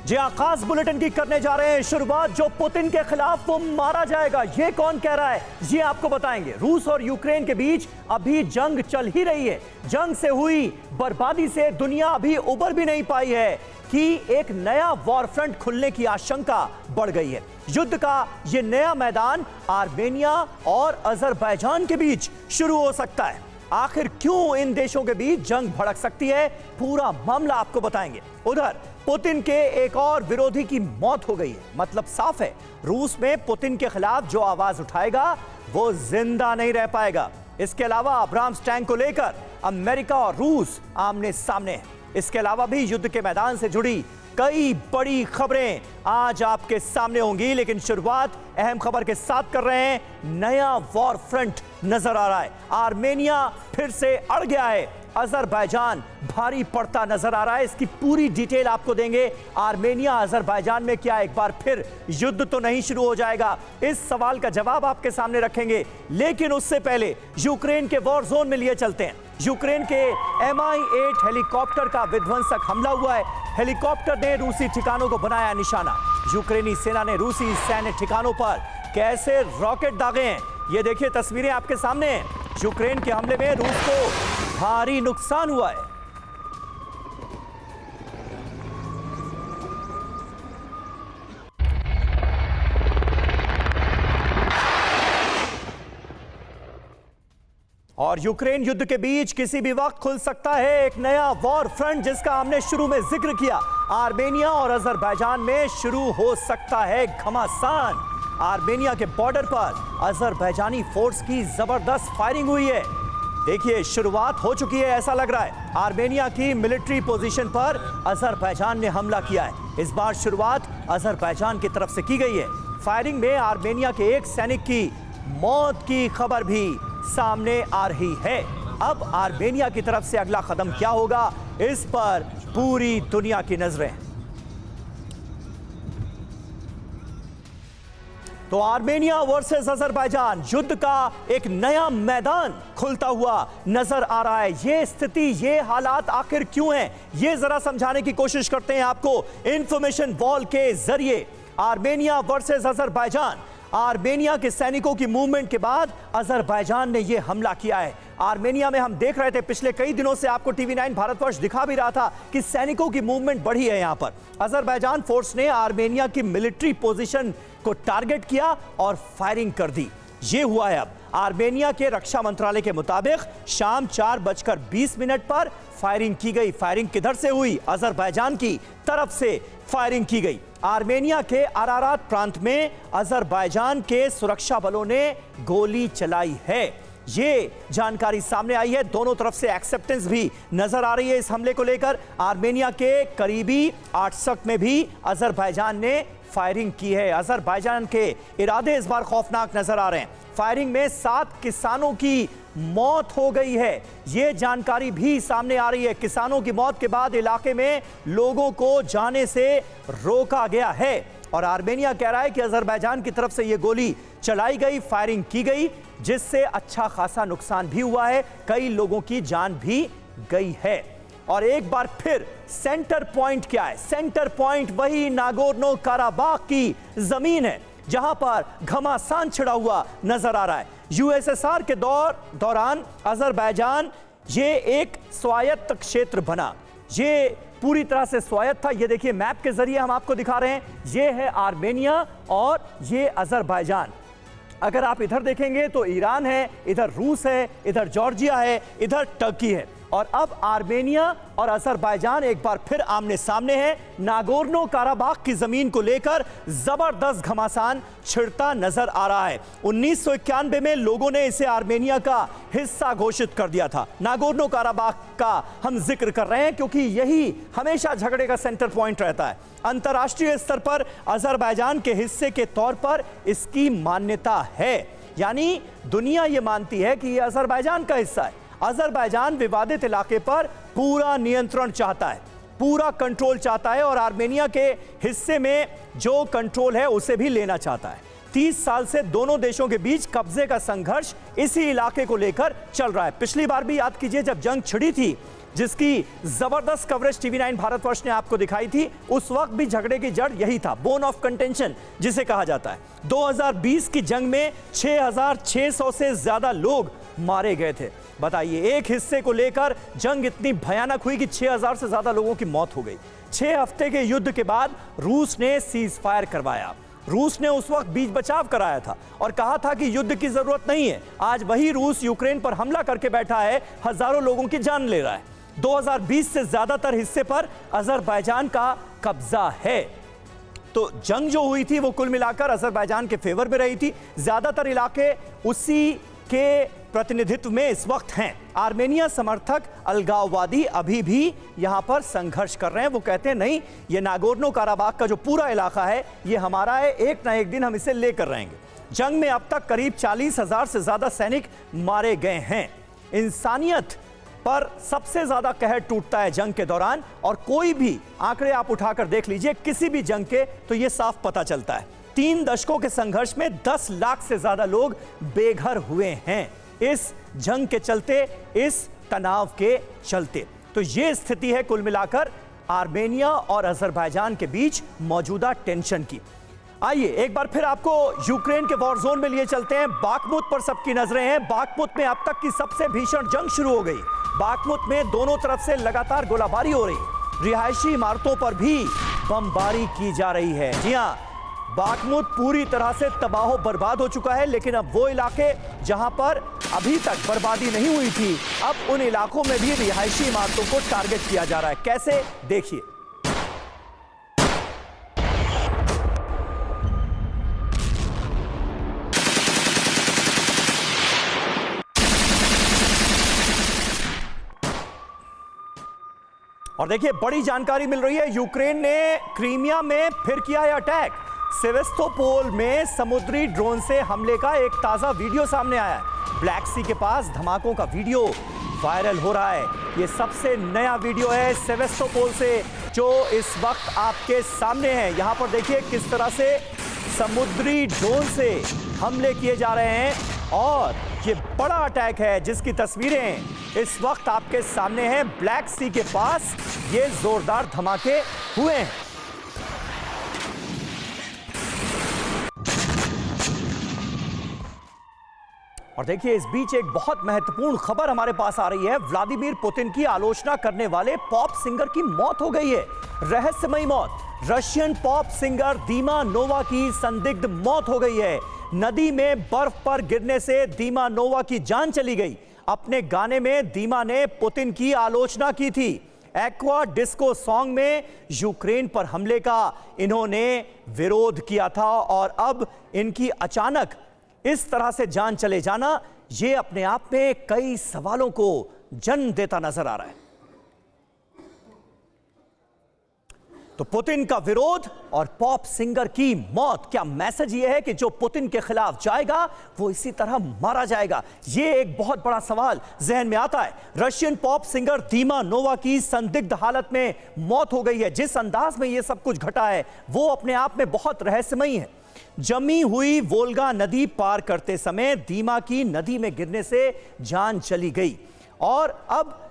जी हाँ, खास बुलेटिन की करने जा रहे हैं शुरुआत। जो पुतिन के खिलाफ वो मारा जाएगा, ये कौन कह रहा है ये आपको बताएंगे। रूस और यूक्रेन के बीच अभी जंग चल ही रही है। जंग से हुई बर्बादी से दुनिया अभी उबर भी नहीं पाई है कि एक नया वॉर फ्रंट खुलने की आशंका बढ़ गई है। युद्ध का ये नया मैदान आर्मेनिया और अजरबैजान के बीच शुरू हो सकता है। आखिर क्यों इन देशों के बीच जंग भड़क सकती है, पूरा मामला आपको बताएंगे। उधर पुतिन के एक और विरोधी की मौत हो गई है। मतलब साफ है, रूस में पुतिन के खिलाफ जो आवाज उठाएगा वो जिंदा नहीं रह पाएगा। इसके अलावा अब्राम्स टैंक को लेकर अमेरिका और रूस आमने सामने हैं। इसके अलावा भी युद्ध के मैदान से जुड़ी कई बड़ी खबरें आज आपके सामने होंगी, लेकिन शुरुआत अहम खबर के साथ कर रहे हैं। नया वॉर फ्रंट नजर आ रहा है। आर्मेनिया फिर से अड़ गया है, अजरबैजान भारी पड़ता नजर आ रहा है। इसकी पूरी डिटेल आपको देंगे। आर्मेनिया अजरबैजान में क्या एक बार फिर युद्ध तो नहीं शुरू हो जाएगा, इस सवाल का जवाब आपके सामने रखेंगे। लेकिन उससे पहले यूक्रेन के वॉर जोन में लिए चलते हैं। यूक्रेन के Mi-8 हेलीकॉप्टर का विध्वंसक हमला हुआ है। हेलीकॉप्टर ने रूसी ठिकानों को बनाया निशाना। यूक्रेनी सेना ने रूसी सैन्य ठिकानों पर कैसे रॉकेट दागे हैं, ये देखिए तस्वीरें आपके सामने हैं। यूक्रेन के हमले में रूस को भारी नुकसान हुआ है। और यूक्रेन युद्ध के बीच किसी भी वक्त खुल सकता है एक नया वॉर फ्रंट, जिसका हमने शुरू में जिक्र किया। आर्मेनिया और अजरबैजान में शुरू हो सकता है घमासान। आर्मेनिया के बॉर्डर पर अजरबैजानी फोर्स की जबरदस्त फायरिंग हुई है। देखिए शुरुआत हो चुकी है, ऐसा लग रहा है। आर्मेनिया की मिलिट्री पोजीशन पर अजरबैजान ने हमला किया है। इस बार शुरुआत अजरबैजान की तरफ से की गई है। फायरिंग में आर्मेनिया के एक सैनिक की मौत की खबर भी सामने आ रही है। अब आर्मेनिया की तरफ से अगला कदम क्या होगा, इस पर पूरी दुनिया की नजरें। तो आर्मेनिया वर्सेस अजरबैजान, युद्ध का एक नया मैदान खुलता हुआ नजर आ रहा है। ये स्थिति, ये हालात आखिर क्यों हैं, ये जरा समझाने की कोशिश करते हैं आपको इंफॉर्मेशन वॉल के जरिए। Armenia versus Azerbaijan. आर्मेनिया के सैनिकों की मूवमेंट के बाद अजरबैजान ने यह हमला किया है। आर्मेनिया में हम देख रहे थे पिछले कई दिनों से, आपको TV9 भारतवर्ष दिखा भी रहा था कि सैनिकों की मूवमेंट बढ़ी है यहां पर। अजरबैजान फोर्स ने आर्मेनिया की मिलिट्री पोजीशन को टारगेट किया और फायरिंग कर दी। यह हुआ है। अब आर्मेनिया के रक्षा मंत्रालय के मुताबिक शाम 4:20 पर फायरिंग की गई। फायरिंग किधर से हुई? अजरबैजान की तरफ से फायरिंग की गई। आर्मेनिया के अरारात प्रांत में अजरबैजान के सुरक्षा बलों ने गोली चलाई है। ये जानकारी सामने आई है। दोनों तरफ से एक्सेप्टेंस भी नजर आ रही है इस हमले को लेकर। आर्मेनिया के करीबी आर्ट्सक में भी अजरबैजान ने फायरिंग की है। अजरबैजान के इरादे इस बार खौफनाक नजर आ रहे हैं। फायरिंग में 7 किसानों की मौत हो गई है, यह जानकारी भी सामने आ रही है। किसानों की मौत के बाद इलाके में लोगों को जाने से रोका गया है और आर्मेनिया कह रहा है कि अजरबैजान की तरफ से यह गोली चलाई गई, फायरिंग की गई, जिससे अच्छा खासा नुकसान भी हुआ है। कई लोगों की जान भी गई है। और एक बार फिर सेंटर पॉइंट क्या है? सेंटर पॉइंट वही नागोर्नो काराबाख की जमीन है जहां पर घमासान छिड़ा हुआ नजर आ रहा है। यूएसएसआर के दौरान अजरबैजान ये एक स्वायत्त क्षेत्र बना। ये पूरी तरह से स्वायत्त था। ये देखिए मैप के जरिए हम आपको दिखा रहे हैं। ये है आर्मेनिया और ये अजरबैजान। अगर आप इधर देखेंगे तो ईरान है, इधर रूस है, इधर जॉर्जिया है, इधर टर्की है। और अब आर्मेनिया और अजरबैजान एक बार फिर आमने सामने हैं। नागोर्नो काराबाख की जमीन को लेकर जबरदस्त घमासान छिड़ता नजर आ रहा है। 1991 में लोगों ने इसे आर्मेनिया का हिस्सा घोषित कर दिया था। नागोर्नो काराबाख का हम जिक्र कर रहे हैं क्योंकि यही हमेशा झगड़े का सेंटर पॉइंट रहता है। अंतर्राष्ट्रीय स्तर पर अजरबैजान के हिस्से के तौर पर इसकी मान्यता है, यानी दुनिया यह मानती है कि यह अजरबैजान का हिस्सा है। अजरबैजान विवादित इलाके पर पूरा नियंत्रण चाहता है, पूरा कंट्रोल चाहता है और आर्मेनिया के हिस्से में जो कंट्रोल है उसे भी लेना चाहता है। 30 साल से दोनों देशों के बीच कब्जे का संघर्ष इसी इलाके को लेकर चल रहा है। पिछली बार भी याद कीजिए जब जंग छिड़ी थी जिसकी जबरदस्त कवरेज टीवी 9 भारतवर्ष ने आपको दिखाई थी, उस वक्त भी झगड़े की जड़ यही था, बोन ऑफ कंटेंशन जिसे कहा जाता है। 2020 की जंग में 6600 से ज्यादा लोग मारे गए थे। बताइए, एक हिस्से को लेकर जंग इतनी भयानक हुई कि 6000 से ज्यादा लोगों की मौत हो गई। 6 हफ्ते के युद्ध के बाद रूस ने सीज फायर करवाया। रूस ने उस वक्त बीच बचाव कराया था और कहा था कि युद्ध की जरूरत नहीं है। आज वही रूस यूक्रेन पर हमला करके बैठा है, हजारों लोगों की जान ले रहा है। 2020 से ज्यादातर हिस्से पर अजरबैजान का कब्जा है। तो जंग जो हुई थी वो कुल मिलाकर अजरबैजान के फेवर में रही थी। ज्यादातर इलाके उसी के प्रतिनिधित्व में इस वक्त हैं। आर्मेनिया समर्थक अलगाववादी अभी भी यहां पर संघर्ष कर रहे हैं। वो कहते हैं नहीं, ये नागोर्नो काराबाख का जो पूरा इलाका है ये हमारा है, एक ना एक दिन हम इसे लेकर रहेंगे। जंग में अब तक करीब 40,000 से ज्यादा सैनिक मारे गए हैं। इंसानियत पर सबसे ज्यादा कहर टूटता है जंग के दौरान, और कोई भी आंकड़े आप उठाकर देख लीजिए किसी भी जंग के, तो ये साफ पता चलता है। 3 दशकों के संघर्ष में 10 लाख से ज्यादा लोग बेघर हुए हैं इस जंग के चलते, इस तनाव के चलते। तो ये स्थिति है कुल मिलाकर आर्मेनिया और अजरबैजान के बीच मौजूदा टेंशन की। आइए एक बार फिर आपको यूक्रेन के वॉर जोन में लिए चलते हैं। बाखमुत पर सबकी नजरें हैं। बाखमुत में अब तक की सबसे भीषण जंग शुरू हो गई। बाखमुत में दोनों तरफ से लगातार गोलाबारी हो रही, रिहायशी इमारतों पर भी बमबारी की जा रही है। जी हां, बाखमुत पूरी तरह से तबाह बर्बाद हो चुका है, लेकिन अब वो इलाके जहां पर अभी तक बर्बादी नहीं हुई थी, अब उन इलाकों में भी रिहायशी इमारतों को टारगेट किया जा रहा है। कैसे, देखिए। और देखिए, बड़ी जानकारी मिल रही है, यूक्रेन ने क्रीमिया में फिर किया है अटैक। सेवेस्तोपोल में समुद्री ड्रोन से हमले का एक ताजा वीडियो सामने आया है। ब्लैक सी के पास धमाकों का वीडियो वायरल हो रहा है। यह सबसे नया वीडियो है सेवेस्तोपोल से जो इस वक्त आपके सामने है। यहां पर देखिए किस तरह से समुद्री ड्रोन से हमले किए जा रहे हैं, और ये बड़ा अटैक है जिसकी तस्वीरें इस वक्त आपके सामने हैं। ब्लैक सी के पास ये जोरदार धमाके हुए हैं। और देखिए, इस बीच एक बहुत महत्वपूर्ण खबर हमारे पास आ रही है। व्लादिमीर पुतिन की आलोचना करने वाले पॉप सिंगर की मौत हो गई है। रहस्यमयी मौत। रशियन पॉप सिंगर दीमा नोवा की संदिग्ध मौत हो गई है। नदी में बर्फ पर गिरने से दीमा नोवा की जान चली गई। अपने गाने में दीमा ने पुतिन की आलोचना की थी। एक्वा डिस्को सॉन्ग में यूक्रेन पर हमले का इन्होंने विरोध किया था, और अब इनकी अचानक इस तरह से जान चले जाना, यह अपने आप में कई सवालों को जन्म देता नजर आ रहा है। तो पुतिन का विरोध और पॉप सिंगर की मौत, क्या मैसेज यह है कि जो पुतिन के खिलाफ जाएगा वो इसी तरह मारा जाएगा? यह एक बहुत बड़ा सवाल जहन में आता है। रशियन पॉप सिंगर दीमा नोवा की संदिग्ध हालत में मौत हो गई है। जिस अंदाज में यह सब कुछ घटा है वो अपने आप में बहुत रहस्यमयी है। जमी हुई वोल्गा नदी पार करते समय दीमा की नदी में गिरने से जान चली गई, और अब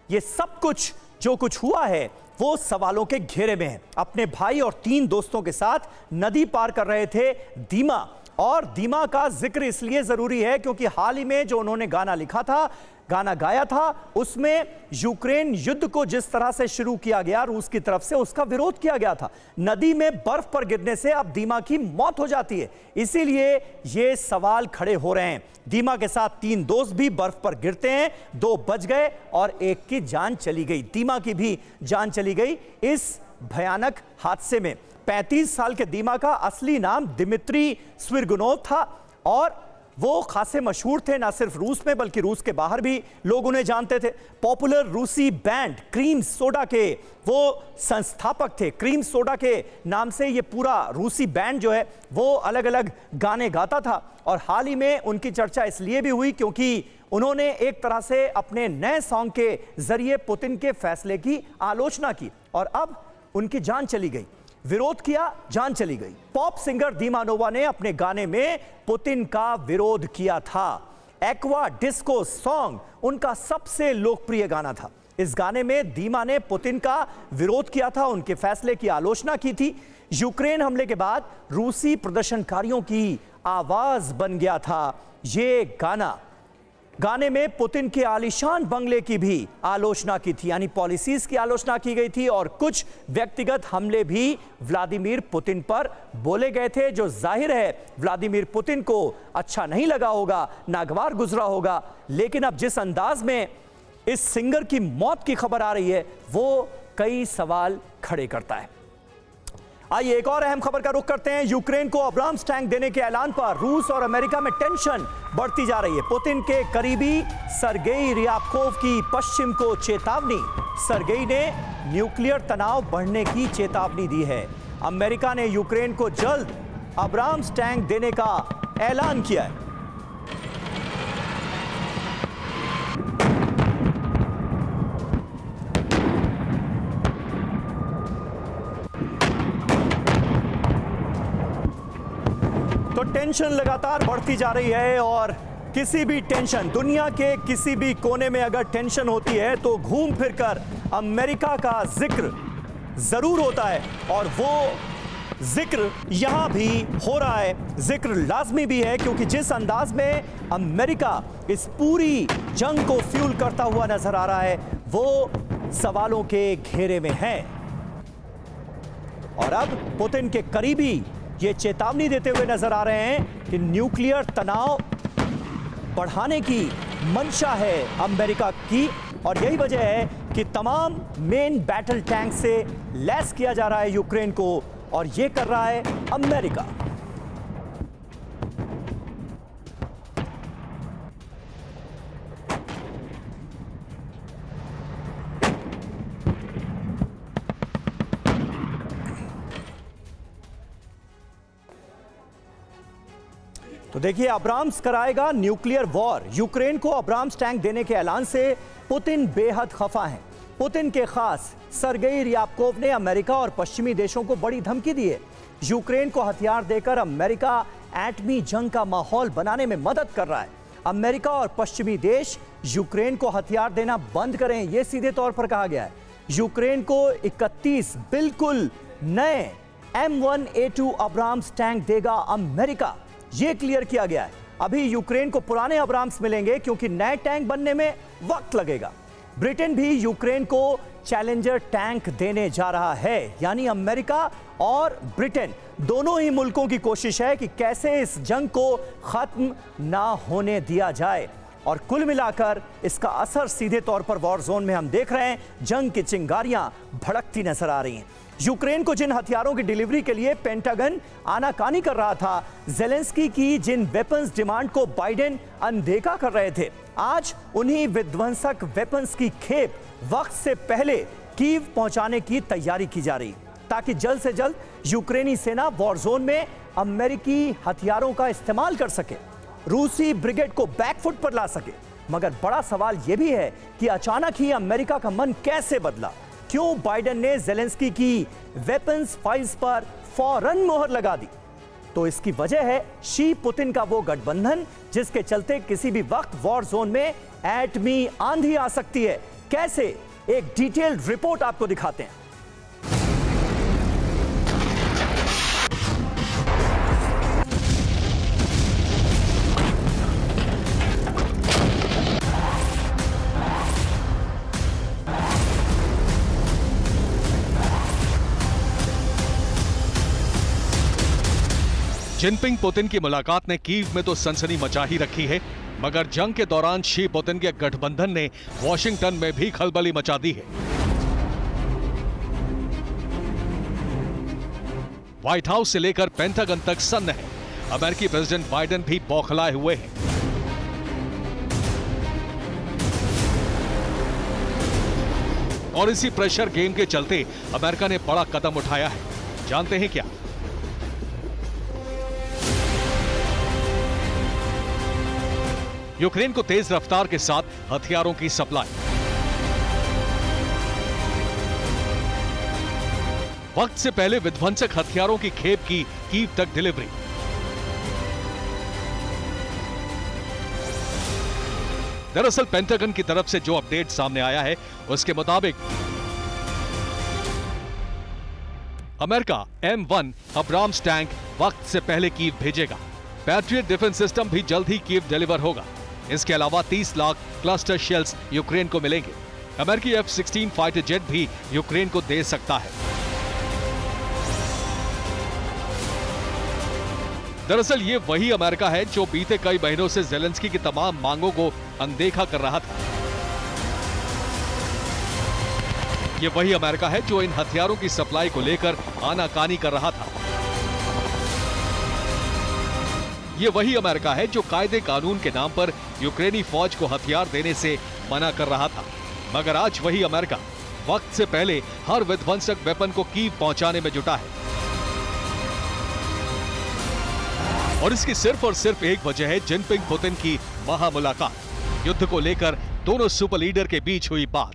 यह सब कुछ जो कुछ हुआ है वो सवालों के घेरे में है। अपने भाई और 3 दोस्तों के साथ नदी पार कर रहे थे दीमा, और दीमा का जिक्र इसलिए जरूरी है क्योंकि हाल ही में जो उन्होंने गाना लिखा था, गाना गाया था, उसमें यूक्रेन युद्ध को जिस तरह से शुरू किया गया रूस की तरफ से, उसका विरोध किया गया था। नदी में बर्फ पर गिरने से अब दीमा की मौत हो जाती है, इसीलिए ये सवाल खड़े हो रहे हैं। दीमा के साथ 3 दोस्त भी बर्फ पर गिरते हैं, 2 बच गए और एक की जान चली गई। दीमा की भी जान चली गई इस भयानक हादसे में। 35 साल के दीमा का असली नाम दिमित्री स्विरगुनोव था, और वो खासे मशहूर थे, ना सिर्फ रूस में बल्कि रूस के बाहर भी लोग उन्हें जानते थे। पॉपुलर रूसी बैंड क्रीम सोडा के वो संस्थापक थे। क्रीम सोडा के नाम से ये पूरा रूसी बैंड जो है वो अलग अलग गाने गाता था, और हाल ही में उनकी चर्चा इसलिए भी हुई क्योंकि उन्होंने एक तरह से अपने नए सॉन्ग के जरिए पुतिन के फैसले की आलोचना की, और अब उनकी जान चली गई। विरोध किया, जान चली गई। पॉप सिंगर दीमा नोवा ने अपने गाने में पुतिन का विरोध किया था। एक्वा डिस्को सॉन्ग उनका सबसे लोकप्रिय गाना था। इस गाने में दीमा ने पुतिन का विरोध किया था, उनके फैसले की आलोचना की थी। यूक्रेन हमले के बाद रूसी प्रदर्शनकारियों की आवाज बन गया था ये गाना। गाने में पुतिन के आलीशान बंगले की भी आलोचना की थी, यानी पॉलिसीज की आलोचना की गई थी और कुछ व्यक्तिगत हमले भी व्लादिमीर पुतिन पर बोले गए थे, जो जाहिर है व्लादिमीर पुतिन को अच्छा नहीं लगा होगा, नागवार गुजरा होगा। लेकिन अब जिस अंदाज में इस सिंगर की मौत की खबर आ रही है वो कई सवाल खड़े करता है। आइए एक और अहम खबर का रुख करते हैं। यूक्रेन को अब्राम्स टैंक देने के ऐलान पर रूस और अमेरिका में टेंशन बढ़ती जा रही है। पुतिन के करीबी सर्गेई रियाबकोव की पश्चिम को चेतावनी। सर्गेई ने न्यूक्लियर तनाव बढ़ने की चेतावनी दी है। अमेरिका ने यूक्रेन को जल्द अब्राम्स टैंक देने का ऐलान किया है। तो टेंशन लगातार बढ़ती जा रही है और किसी भी टेंशन, दुनिया के किसी भी कोने में अगर टेंशन होती है तो घूम फिरकर अमेरिका का जिक्र जरूर होता है और वो जिक्र यहां भी हो रहा है। जिक्र लाजमी भी है क्योंकि जिस अंदाज में अमेरिका इस पूरी जंग को फ्यूल करता हुआ नजर आ रहा है वो सवालों के घेरे में है। और अब पुतिन के करीबी ये चेतावनी देते हुए नजर आ रहे हैं कि न्यूक्लियर तनाव बढ़ाने की मंशा है अमेरिका की और यही वजह है कि तमाम मेन बैटल टैंक से लैस किया जा रहा है यूक्रेन को और ये कर रहा है अमेरिका। तो देखिए, अब्राम्स कराएगा न्यूक्लियर वॉर। यूक्रेन को अब्राम्स टैंक देने के ऐलान से पुतिन बेहद खफा हैं। पुतिन के खास सर्गेई रियाबकोव ने अमेरिका और पश्चिमी देशों को बड़ी धमकी दी है। यूक्रेन को हथियार देकर अमेरिका एटमी जंग का माहौल बनाने में मदद कर रहा है। अमेरिका और पश्चिमी देश यूक्रेन को हथियार देना बंद करें, यह सीधे तौर पर कहा गया है। यूक्रेन को 31 बिल्कुल नए M1A2 अब्राम्स टैंक देगा अमेरिका, यह क्लियर किया गया है। अभी यूक्रेन को पुराने अब्राम्स मिलेंगे क्योंकि नए टैंक बनने में वक्त लगेगा। ब्रिटेन भी यूक्रेन को चैलेंजर टैंक देने जा रहा है, यानी अमेरिका और ब्रिटेन दोनों ही मुल्कों की कोशिश है कि कैसे इस जंग को खत्म ना होने दिया जाए। और कुल मिलाकर इसका असर सीधे तौर पर वॉर जोन में हम देख रहे हैं, जंग की चिंगारियां भड़कती नजर आ रही हैं। यूक्रेन को जिन हथियारों की डिलीवरी के लिए पेंटागन आनाकानी कर रहा था, जेलेंस्की की जिन वेपन्स डिमांड को बाइडेन अनदेखा कर रहे थे, आज उन्हीं विध्वंसक वेपन्स की खेप वक्त से पहले कीव पहुंचाने की तैयारी की जा रही ताकि जल्द से जल्द यूक्रेनी सेना वॉर जोन में अमेरिकी हथियारों का इस्तेमाल कर सके, रूसी ब्रिगेड को बैकफुट पर ला सके। मगर बड़ा सवाल यह भी है कि अचानक ही अमेरिका का मन कैसे बदला? क्यों बाइडेन ने जेलेंस्की की वेपन्स फाइल्स पर फौरन मोहर लगा दी? तो इसकी वजह है शी पुतिन का वो गठबंधन जिसके चलते किसी भी वक्त वॉर जोन में एटमी आंधी आ सकती है। कैसे? एक डिटेल्ड रिपोर्ट आपको दिखाते हैं। जिनपिंग पुतिन की मुलाकात ने कीव में तो सनसनी मचा ही रखी है, मगर जंग के दौरान शी पुतिन के गठबंधन ने वॉशिंगटन में भी खलबली मचा दी है। व्हाइट हाउस से लेकर पेंटागन तक सन्न है। अमेरिकी प्रेसिडेंट बाइडेन भी बौखलाए हुए हैं। और इसी प्रेशर गेम के चलते अमेरिका ने बड़ा कदम उठाया है। जानते हैं क्या? यूक्रेन को तेज रफ्तार के साथ हथियारों की सप्लाई, वक्त से पहले विध्वंसक हथियारों की खेप की कीव तक डिलीवरी, दरअसल पेंटागन की तरफ से जो अपडेट सामने आया है उसके मुताबिक अमेरिका M1 अब्राम्स टैंक वक्त से पहले कीव भेजेगा। पैट्रियट डिफेंस सिस्टम भी जल्द ही कीव डिलीवर होगा। इसके अलावा 30 लाख क्लस्टर शेल्स यूक्रेन को मिलेंगे। अमेरिकी F-16 फाइटर जेट भी यूक्रेन को दे सकता है। दरअसल ये वही अमेरिका है जो बीते कई महीनों से ज़ेलेंस्की की तमाम मांगों को अनदेखा कर रहा था। ये वही अमेरिका है जो इन हथियारों की सप्लाई को लेकर आनाकानी कर रहा था। ये वही अमेरिका है जो कायदे कानून के नाम पर यूक्रेनी फौज को हथियार देने से मना कर रहा था। मगर आज वही अमेरिका वक्त से पहले हर विध्वंसक वेपन को कीव पहुंचाने में जुटा है। और इसकी सिर्फ और सिर्फ एक वजह है जिनपिंग पुतिन की महामुलाकात। युद्ध को लेकर दोनों सुपर लीडर के बीच हुई बात।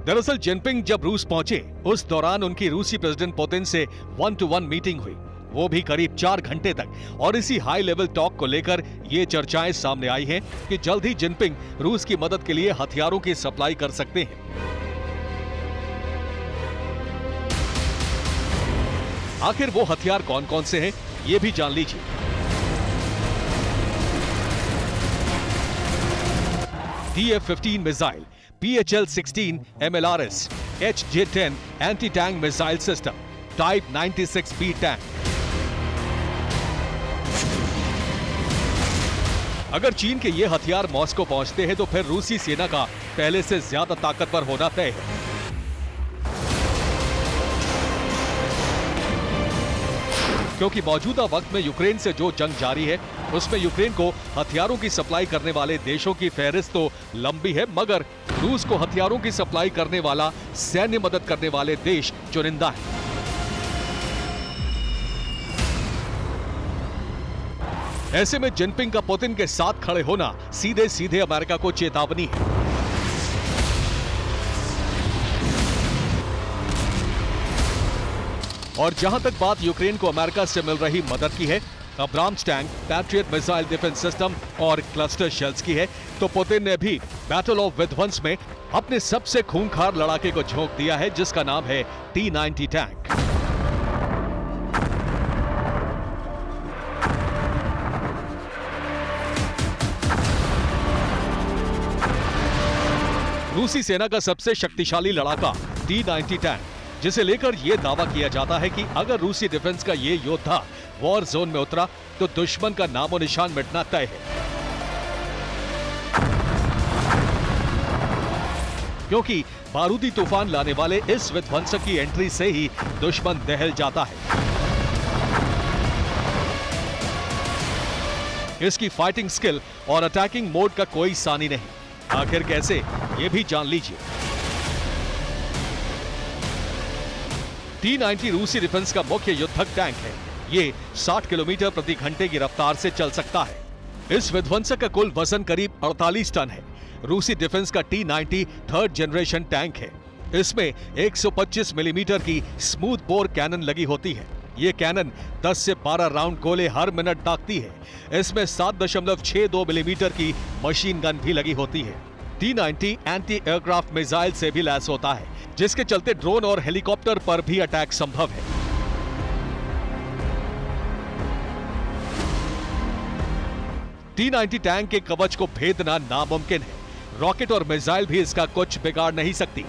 दरअसल जिनपिंग जब रूस पहुंचे उस दौरान उनकी रूसी प्रेसिडेंट पुतिन से 1-to-1 मीटिंग हुई, वो भी करीब 4 घंटे तक। और इसी हाई लेवल टॉक को लेकर ये चर्चाएं सामने आई हैं कि जल्द ही जिनपिंग रूस की मदद के लिए हथियारों की सप्लाई कर सकते हैं। आखिर वो हथियार कौन कौन से हैं, ये भी जान लीजिए। TF-15 missile, PHL-16 MLRS, HJ-10 anti tank missile system, type 96B tank. अगर चीन के ये हथियार मॉस्को पहुंचते हैं तो फिर रूसी सेना का पहले से ज्यादा ताकतवर होना तय है। क्योंकि मौजूदा वक्त में यूक्रेन से जो जंग जारी है उसमें यूक्रेन को हथियारों की सप्लाई करने वाले देशों की फहरिस्त तो लंबी है, मगर रूस को हथियारों की सप्लाई करने वाला, सैन्य मदद करने वाले देश चुनिंदा है। ऐसे में जिनपिंग का पुतिन के साथ खड़े होना सीधे सीधे अमेरिका को चेतावनी है। और जहां तक बात यूक्रेन को अमेरिका से मिल रही मदद की है, Abrams tank, patriot missile defence system और क्लस्टर शेल्स की है, तो पुतिन ने भी बैटल ऑफ विध्वंस में अपने सबसे खूंखार लड़ाके को झोंक दिया है, जिसका नाम है T-90 टैंक। रूसी सेना का सबसे शक्तिशाली लड़ाका T-90 टैंक, जिसे लेकर यह दावा किया जाता है कि अगर रूसी डिफेंस का ये योद्धा वॉर जोन में उतरा तो दुश्मन का नामो निशान मिटना तय है। क्योंकि बारूदी तूफान लाने वाले इस विध्वंसक की एंट्री से ही दुश्मन दहल जाता है। इसकी फाइटिंग स्किल और अटैकिंग मोड का कोई सानी नहीं। आखिर कैसे, ये भी जान लीजिए। T-90 रूसी डिफेंस का मुख्य युद्धक टैंक है। ये 60 किलोमीटर प्रति घंटे की रफ्तार से चल सकता है। इस विध्वंसक का कुल वजन करीब 48 टन है। रूसी डिफेंस का T-90 थर्ड जनरेशन टैंक है। इसमें 125 मिलीमीटर की स्मूथ बोर कैनन लगी होती है। ये कैनन 10 से 12 राउंड गोले हर मिनट दागती है। इसमें 7.62 मिलीमीटर की मशीन गन भी लगी होती है। T-90 एंटी एयरक्राफ्ट मिसाइल से भी लैस होता है, जिसके चलते ड्रोन और हेलीकॉप्टर पर भी अटैक संभव है। T-90 टैंक के कवच को भेदना नामुमकिन है। रॉकेट और मिसाइल भी इसका कुछ बिगाड़ नहीं सकती।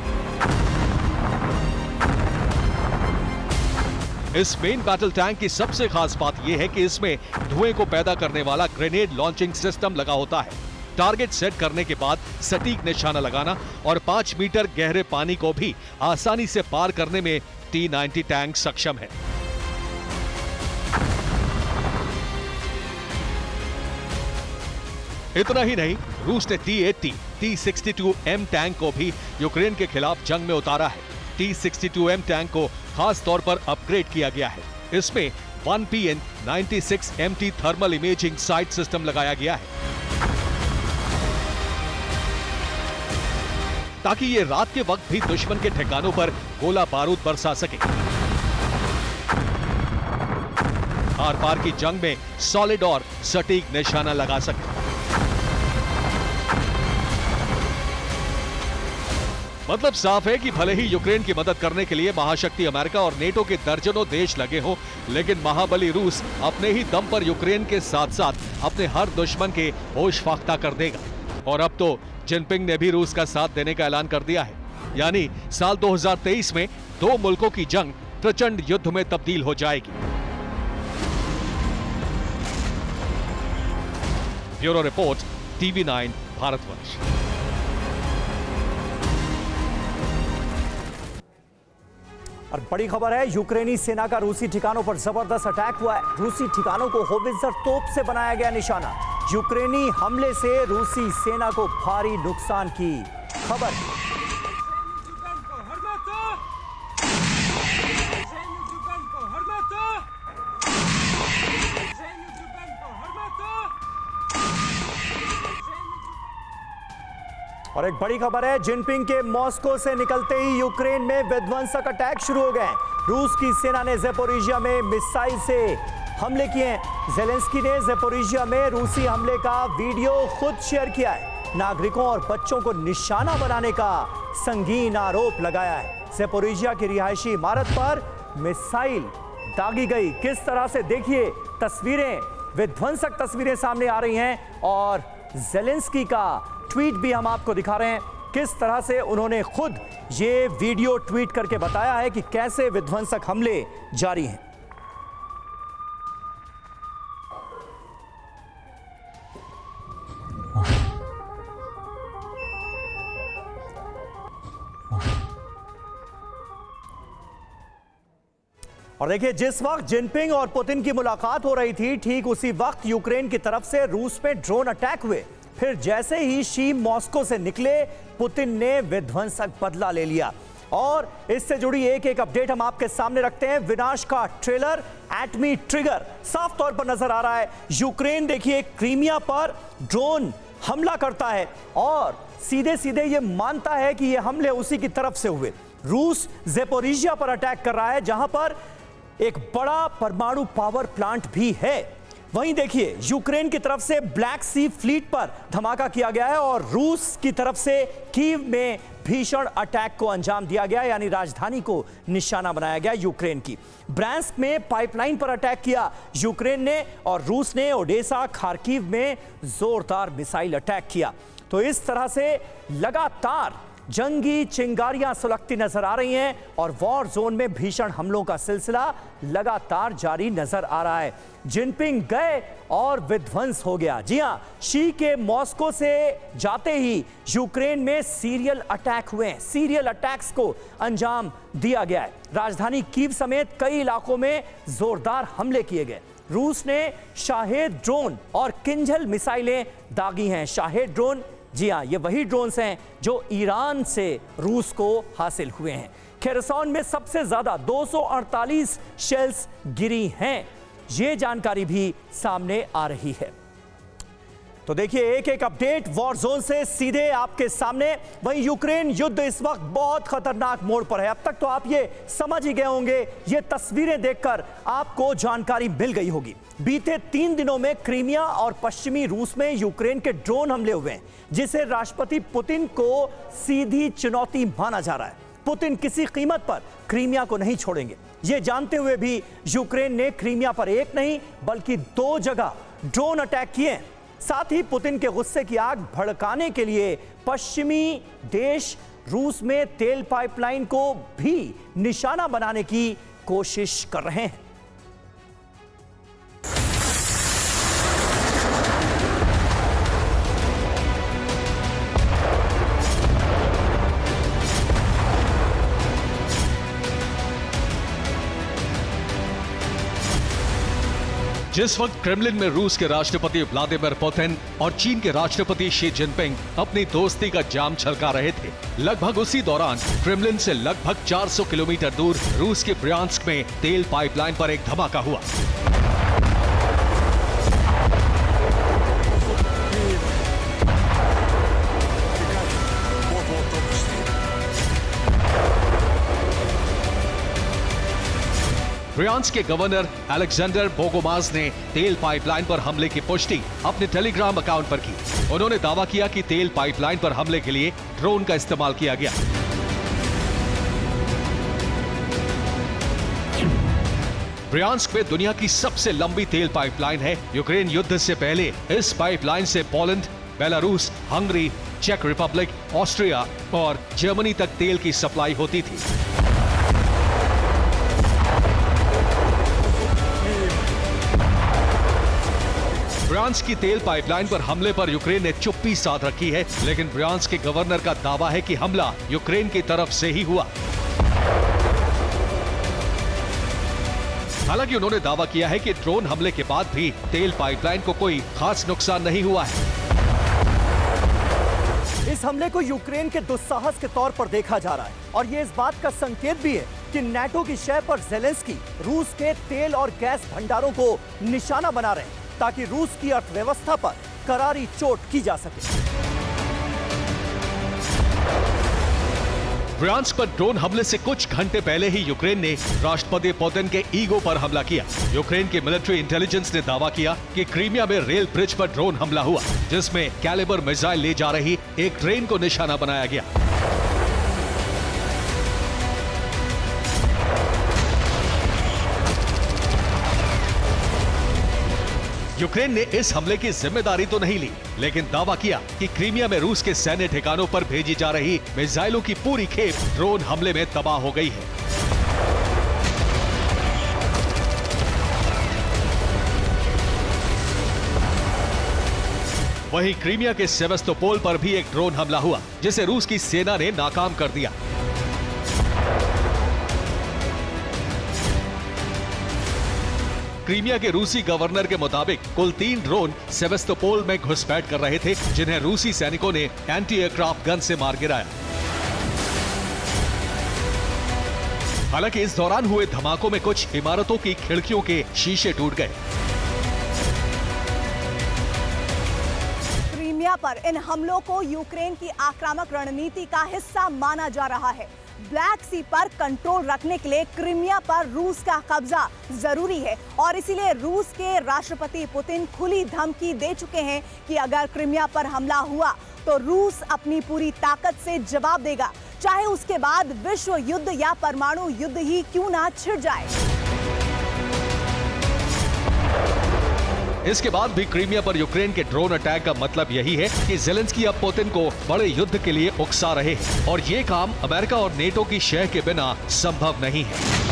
इस मेन बैटल टैंक की सबसे खास बात यह है कि इसमें धुएं को पैदा करने वाला ग्रेनेड लॉन्चिंग सिस्टम लगा होता है। टारगेट सेट करने के बाद सटीक निशाना लगाना और 5 मीटर गहरे पानी को भी आसानी से पार करने में T-90 टैंक सक्षम है। इतना ही नहीं, रूस ने T-80, T-62M टैंक को भी यूक्रेन के खिलाफ जंग में उतारा है। T-62M टैंक को खास तौर पर अपग्रेड किया गया है। इसमें 1PN96 MT thermal imaging site system लगाया गया है, ताकि ये रात के वक्त भी दुश्मन के ठिकानों पर गोला बारूद बरसा सके। आर पार की जंग में सॉलिड और सटीक निशाना लगा सके। मतलब साफ है कि भले ही यूक्रेन की मदद करने के लिए महाशक्ति अमेरिका और नेटो के दर्जनों देश लगे हों, लेकिन महाबली रूस अपने ही दम पर यूक्रेन के साथ साथ अपने हर दुश्मन के होश फाख्ता कर देगा। और अब तो जिनपिंग ने भी रूस का साथ देने का ऐलान कर दिया है। यानी साल 2023 में दो मुल्कों की जंग प्रचंड युद्ध में तब्दील हो जाएगी। Bureau report, TV9 Bharatvarsh. और बड़ी खबर है, यूक्रेनी सेना का रूसी ठिकानों पर जबरदस्त अटैक हुआ है। रूसी ठिकानों को होवित्जर तोप से बनाया गया निशाना। यूक्रेनी हमले से रूसी सेना को भारी नुकसान की खबर। और एक बड़ी खबर है, जिनपिंग के मॉस्को से निकलते ही यूक्रेन में विध्वंसक अटैक शुरू हो गए। रूस की सेना ने ज़ेपोरिजिया में मिसाइल से हमले किए हैं। ज़ेलेंस्की ने ज़ेपोरिजिया में रूसी हमले का वीडियो खुद शेयर किया है। नागरिकों और बच्चों को निशाना बनाने का संगीन आरोप लगाया है। ज़ेपोरिजिया की रिहायशी इमारत पर मिसाइल दागी गई। किस तरह से देखिए तस्वीरें, विध्वंसक तस्वीरें सामने आ रही हैं। और ज़ेलेंस्की का ट्वीट भी हम आपको दिखा रहे हैं, किस तरह से उन्होंने खुद ये वीडियो ट्वीट करके बताया है कि कैसे विध्वंसक हमले जारी हैं। और देखिए, जिस वक्त जिनपिंग और पुतिन की मुलाकात हो रही थी, ठीक उसी वक्त यूक्रेन की तरफ से रूस पे ड्रोन अटैक हुए। फिर जैसे ही शी मॉस्को से निकले, पुतिन ने विध्वंसक बदला ले लिया। और इससे जुड़ी एक एक अपडेट हम आपके सामने रखते हैं। विनाश का ट्रेलर, एटमी ट्रिगर साफ तौर पर नजर आ रहा है। यूक्रेन देखिए क्रीमिया पर ड्रोन हमला करता है और सीधे सीधे ये मानता है कि ये हमले उसी की तरफ से हुए। रूस ज़ेपोरिजिया पर अटैक कर रहा है, जहां पर एक बड़ा परमाणु पावर प्लांट भी है। वहीं देखिए, यूक्रेन की तरफ से ब्लैक सी फ्लीट पर धमाका किया गया है और रूस की तरफ से कीव में भीषण अटैक को अंजाम दिया गया, यानी राजधानी को निशाना बनाया गया यूक्रेन की। ब्रांस्क में पाइपलाइन पर अटैक किया यूक्रेन ने और रूस ने ओडेसा, खार्किव में जोरदार मिसाइल अटैक किया। तो इस तरह से लगातार जंगी चिंगारियां सुलगती नजर आ रही हैं और वॉर जोन में भीषण हमलों का सिलसिला लगातार जारी नजर आ रहा है। जिनपिंग गए और विध्वंस हो गया। जी हां, शी के मॉस्को से जाते ही यूक्रेन में सीरियल अटैक हुए हैं। सीरियल अटैक्स को अंजाम दिया गया है। राजधानी कीव समेत कई इलाकों में जोरदार हमले किए गए। रूस ने शाहेद ड्रोन और किंजल मिसाइलें दागी हैं। शाहेद ड्रोन, जी हां, ये वही ड्रोन्स हैं जो ईरान से रूस को हासिल हुए हैं। खेरसॉन में सबसे ज्यादा 248 शेल्स गिरी हैं, ये जानकारी भी सामने आ रही है। तो देखिए, एक एक अपडेट वॉर जोन से सीधे आपके सामने। वहीं यूक्रेन युद्ध इस वक्त बहुत खतरनाक मोड़ पर है। अब तक तो आप ये समझ ही गए होंगे, ये तस्वीरें देखकर आपको जानकारी मिल गई होगी। बीते 3 दिनों में क्रीमिया और पश्चिमी रूस में यूक्रेन के ड्रोन हमले हुए हैं, जिसे राष्ट्रपति पुतिन को सीधी चुनौती माना जा रहा है। पुतिन किसी कीमत पर क्रीमिया को नहीं छोड़ेंगे। ये जानते हुए भी यूक्रेन ने क्रीमिया पर एक नहीं बल्कि 2 जगह ड्रोन अटैक किए हैं। साथ ही पुतिन के गुस्से की आग भड़काने के लिए पश्चिमी देश रूस में तेल पाइपलाइन को भी निशाना बनाने की कोशिश कर रहे हैं। जिस वक्त क्रेमलिन में रूस के राष्ट्रपति व्लादिमीर पुतिन और चीन के राष्ट्रपति शी जिनपिंग अपनी दोस्ती का जाम छलका रहे थे, लगभग उसी दौरान क्रेमलिन से लगभग 400 किलोमीटर दूर रूस के ब्रियांस्क में तेल पाइपलाइन पर एक धमाका हुआ। ब्रियांस्क के गवर्नर अलेक्जेंडर बोगोमाज ने तेल पाइपलाइन पर हमले की पुष्टि अपने टेलीग्राम अकाउंट पर की। उन्होंने दावा किया कि तेल पाइपलाइन पर हमले के लिए ड्रोन का इस्तेमाल किया गया। ब्रियांस्क में दुनिया की सबसे लंबी तेल पाइपलाइन है। यूक्रेन युद्ध से पहले इस पाइपलाइन से पोलैंड, बेलारूस, हंगरी, चेक रिपब्लिक, ऑस्ट्रिया और जर्मनी तक तेल की सप्लाई होती थी। ब्रियांस्क की तेल पाइपलाइन पर हमले पर यूक्रेन ने चुप्पी साध रखी है, लेकिन ब्रियांस्क के गवर्नर का दावा है कि हमला यूक्रेन की तरफ से ही हुआ। हालांकि उन्होंने दावा किया है कि ड्रोन हमले के बाद भी तेल पाइपलाइन को कोई खास नुकसान नहीं हुआ है। इस हमले को यूक्रेन के दुस्साहस के तौर पर देखा जा रहा है और ये इस बात का संकेत भी है कि नाटो की शय पर ज़ेलेंस्की रूस के तेल और गैस भंडारों को निशाना बना रहे हैं ताकि रूस की अर्थव्यवस्था पर करारी चोट की जा सके। ब्रियांस्क पर ड्रोन हमले से कुछ घंटे पहले ही यूक्रेन ने राष्ट्रपति पुतिन के ईगो पर हमला किया। यूक्रेन के मिलिट्री इंटेलिजेंस ने दावा किया कि क्रीमिया में रेल ब्रिज पर ड्रोन हमला हुआ, जिसमें कैलिबर मिसाइल ले जा रही एक ट्रेन को निशाना बनाया गया। यूक्रेन ने इस हमले की जिम्मेदारी तो नहीं ली, लेकिन दावा किया कि क्रीमिया में रूस के सैन्य ठिकानों पर भेजी जा रही मिसाइलों की पूरी खेप ड्रोन हमले में तबाह हो गई है। वहीं क्रीमिया के सेवास्तोपोल पर भी एक ड्रोन हमला हुआ, जिसे रूस की सेना ने नाकाम कर दिया। क्रीमिया के रूसी गवर्नर के मुताबिक कुल 3 ड्रोन सेवास्तोपोल में घुसपैठ कर रहे थे, जिन्हें रूसी सैनिकों ने एंटी एयरक्राफ्ट गन से मार गिराया। हालांकि इस दौरान हुए धमाकों में कुछ इमारतों की खिड़कियों के शीशे टूट गए। क्रीमिया पर इन हमलों को यूक्रेन की आक्रामक रणनीति का हिस्सा माना जा रहा है। ब्लैक सी पर कंट्रोल रखने के लिए क्रीमिया पर रूस का कब्जा जरूरी है और इसीलिए रूस के राष्ट्रपति पुतिन खुली धमकी दे चुके हैं कि अगर क्रीमिया पर हमला हुआ तो रूस अपनी पूरी ताकत से जवाब देगा, चाहे उसके बाद विश्व युद्ध या परमाणु युद्ध ही क्यों ना छिड़ जाए। इसके बाद भी क्रीमिया पर यूक्रेन के ड्रोन अटैक का मतलब यही है कि ज़ेलेंस्की अब पुतिन को बड़े युद्ध के लिए उकसा रहे हैं और ये काम अमेरिका और नेटो की शह के बिना संभव नहीं है।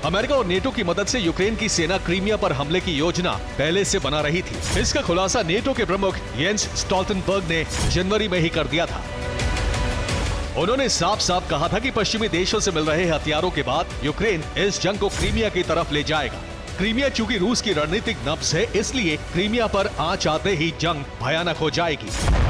अमेरिका और नेटो की मदद से यूक्रेन की सेना क्रीमिया पर हमले की योजना पहले से बना रही थी। इसका खुलासा नेटो के प्रमुख येंस स्टोल्टनबर्ग ने जनवरी में ही कर दिया था। उन्होंने साफ साफ कहा था कि पश्चिमी देशों से मिल रहे हथियारों के बाद यूक्रेन इस जंग को क्रीमिया की तरफ ले जाएगा। क्रीमिया चूंकि रूस की रणनीतिक नब्ज है, इसलिए क्रीमिया पर आंच आते ही जंग भयानक हो जाएगी।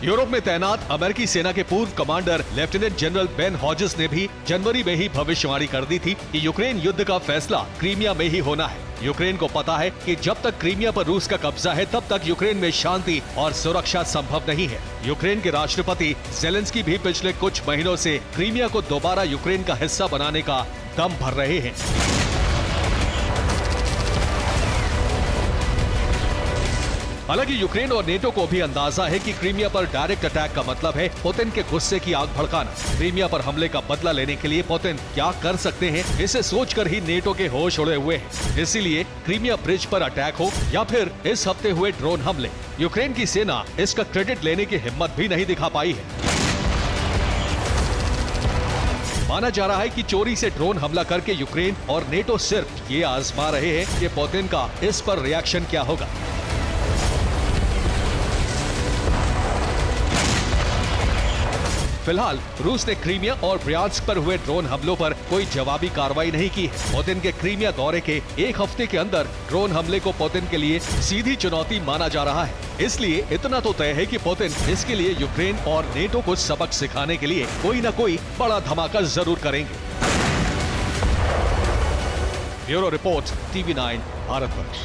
यूरोप में तैनात अमेरिकी सेना के पूर्व commander lieutenant general Ben Hodges ने भी जनवरी में ही भविष्यवाणी कर दी थी कि यूक्रेन युद्ध का फैसला क्रीमिया में ही होना है। यूक्रेन को पता है कि जब तक क्रीमिया पर रूस का कब्जा है, तब तक यूक्रेन में शांति और सुरक्षा संभव नहीं है। यूक्रेन के राष्ट्रपति ज़ेलेंस्की भी पिछले कुछ महीनों से क्रीमिया को दोबारा यूक्रेन का हिस्सा बनाने का दम भर रहे हैं। हालांकि यूक्रेन और नेटो को भी अंदाजा है कि क्रीमिया पर डायरेक्ट अटैक का मतलब है पुतिन के गुस्से की आग भड़काना। क्रीमिया पर हमले का बदला लेने के लिए पुतिन क्या कर सकते हैं, इसे सोचकर ही नेटो के होश उड़े हुए हैं। इसीलिए क्रीमिया ब्रिज पर अटैक हो या फिर इस हफ्ते हुए ड्रोन हमले, यूक्रेन की सेना इसका क्रेडिट लेने की हिम्मत भी नहीं दिखा पाई है। माना जा रहा है कि चोरी से ड्रोन हमला करके यूक्रेन और नेटो सिर्फ ये आजमा रहे हैं कि पुतिन का इस पर रिएक्शन क्या होगा। फिलहाल रूस ने क्रीमिया और ब्रियांस्क पर हुए ड्रोन हमलों पर कोई जवाबी कार्रवाई नहीं की है। पुतिन के क्रीमिया दौरे के एक हफ्ते के अंदर ड्रोन हमले को पुतिन के लिए सीधी चुनौती माना जा रहा है। इसलिए इतना तो तय है कि पुतिन इसके लिए यूक्रेन और नेटो को सबक सिखाने के लिए कोई न कोई बड़ा धमाका जरूर करेंगे। Bureau report, TV9 Bharatvarsh.